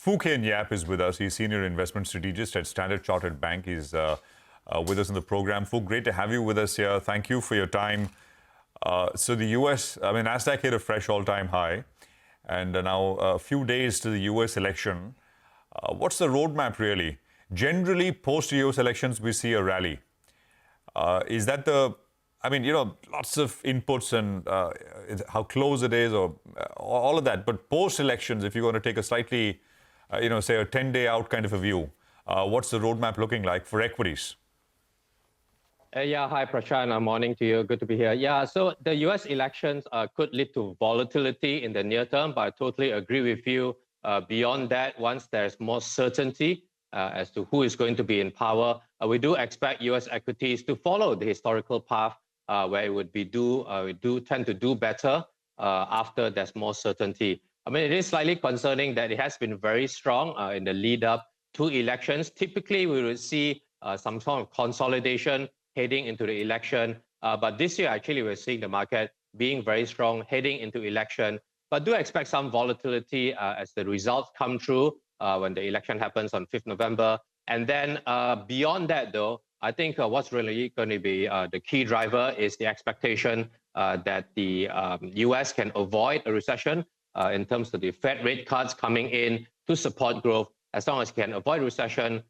Phu Kien Yap is with us. He's Senior Investment Strategist at Standard Chartered Bank. He's with us in the program. Phu, great to have you with us here. Thank you for your time. So the US, NASDAQ hit a fresh all-time high. And now a few days to the US election. What's the roadmap really? Generally, post-US elections, we see a rally. Is that lots of inputs and how close it is or all of that. But post-elections, if you're going to take a slightly, say a 10-day out kind of a view, what's the roadmap looking like for equities? Hi, Prashant. Morning to you. Good to be here. Yeah, so the US elections could lead to volatility in the near term, but I totally agree with you. Beyond that, once there's more certainty as to who is going to be in power, we do expect US equities to follow the historical path where it would be we do tend to do better after there's more certainty. It is slightly concerning that it has been very strong in the lead up to elections. Typically, we would see some sort of consolidation heading into the election. But this year, actually, we're seeing the market being very strong heading into election. But do expect some volatility as the results come through when the election happens on 5th November. And then beyond that, though, I think what's really going to be the key driver is the expectation that the US can avoid a recession in terms of the Fed rate cuts coming in to support growth. As long as you can avoid recession,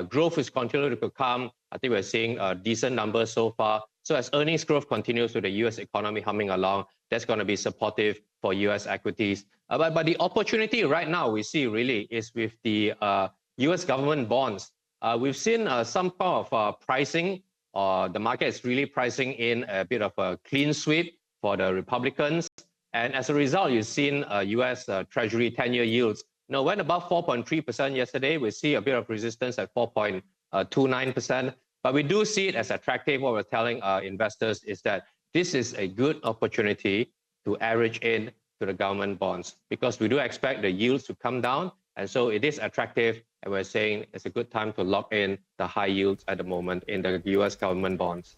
growth is continuing to come. I think we're seeing decent numbers so far. So as earnings growth continues with the US economy humming along, that's going to be supportive for US equities. But the opportunity right now we see really is with the US government bonds. We've seen some form of pricing. The market is really pricing in a bit of a clean sweep for the Republicans. And as a result, you've seen US Treasury 10-year yields went above 4.3% yesterday. We see a bit of resistance at 4.29%. But we do see it as attractive. What we're telling investors is that this is a good opportunity to average in to the government bonds because we do expect the yields to come down. And so it is attractive. And we're saying it's a good time to lock in the high yields at the moment in the US government bonds.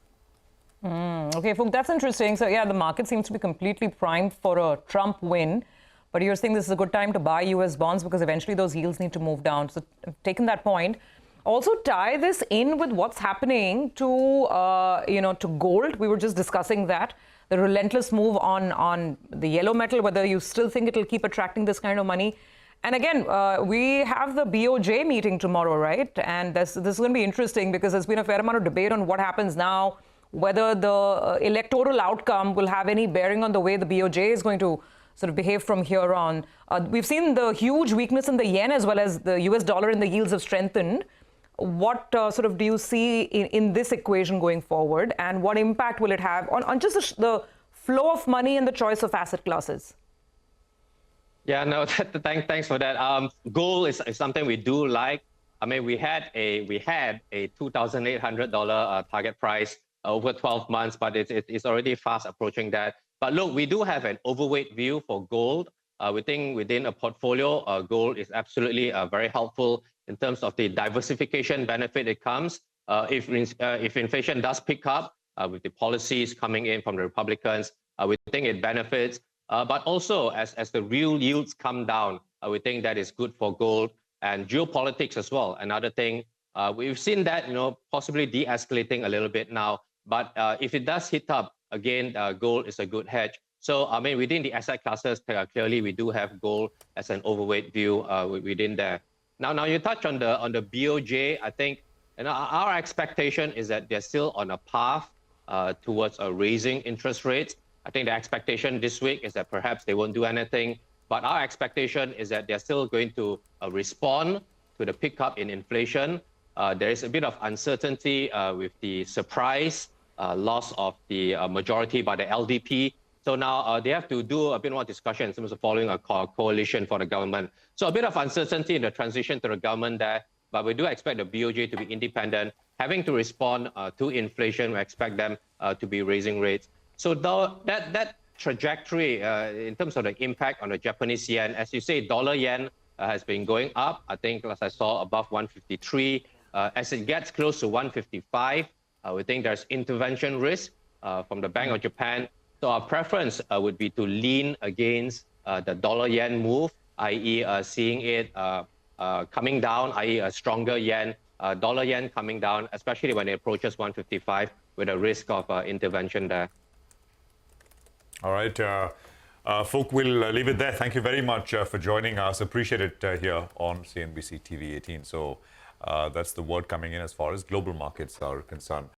Okay, Phu, that's interesting. So, yeah, the market seems to be completely primed for a Trump win. But you're saying this is a good time to buy US bonds because eventually those yields need to move down. So, taking that point, also tie this in with what's happening to, to gold. We were just discussing that. The relentless move on the yellow metal, whether you still think it'll keep attracting this kind of money. And again, we have the BOJ meeting tomorrow, right? And this is going to be interesting because there's been a fair amount of debate on what happens now, whether the electoral outcome will have any bearing on the way the BOJ is going to sort of behave from here on. We've seen the huge weakness in the yen as well as the US dollar, and the yields have strengthened. What sort of do you see in this equation going forward, and what impact will it have on just the flow of money and the choice of asset classes? Yeah, no, thanks for that. Gold is something we do like. We had a $2,800 target price over 12 months, but it's already fast approaching that. But look, we do have an overweight view for gold. We think within a portfolio, gold is absolutely very helpful in terms of the diversification benefit it comes. If inflation does pick up with the policies coming in from the Republicans, we think it benefits. But also, as the real yields come down, we think that is good for gold and geopolitics as well. Another thing, we've seen that possibly de-escalating a little bit now. But if it does hit up, again, gold is a good hedge. So, within the asset classes, clearly we do have gold as an overweight view within there. Now you touch on the BOJ. I think our expectation is that they're still on a path towards raising interest rates. I think the expectation this week is that perhaps they won't do anything. But our expectation is that they're still going to respond to the pickup in inflation. There is a bit of uncertainty with the surprise loss of the majority by the LDP. So now they have to do a bit more discussion in terms of following a coalition for the government. So a bit of uncertainty in the transition to the government there, but we do expect the BOJ to be independent, having to respond to inflation. We expect them to be raising rates. So that trajectory in terms of the impact on the Japanese yen, as you say, dollar yen has been going up. I think, as I saw, above 153. As it gets close to 155, we think there's intervention risk from the Bank of Japan. So our preference would be to lean against the dollar yen move, i.e. seeing it coming down, i.e. a stronger yen, dollar yen coming down, especially when it approaches 155 with a risk of intervention there. All right. Folk, we'll leave it there. Thank you very much for joining us. Appreciate it here on CNBC TV 18. So that's the word coming in as far as global markets are concerned.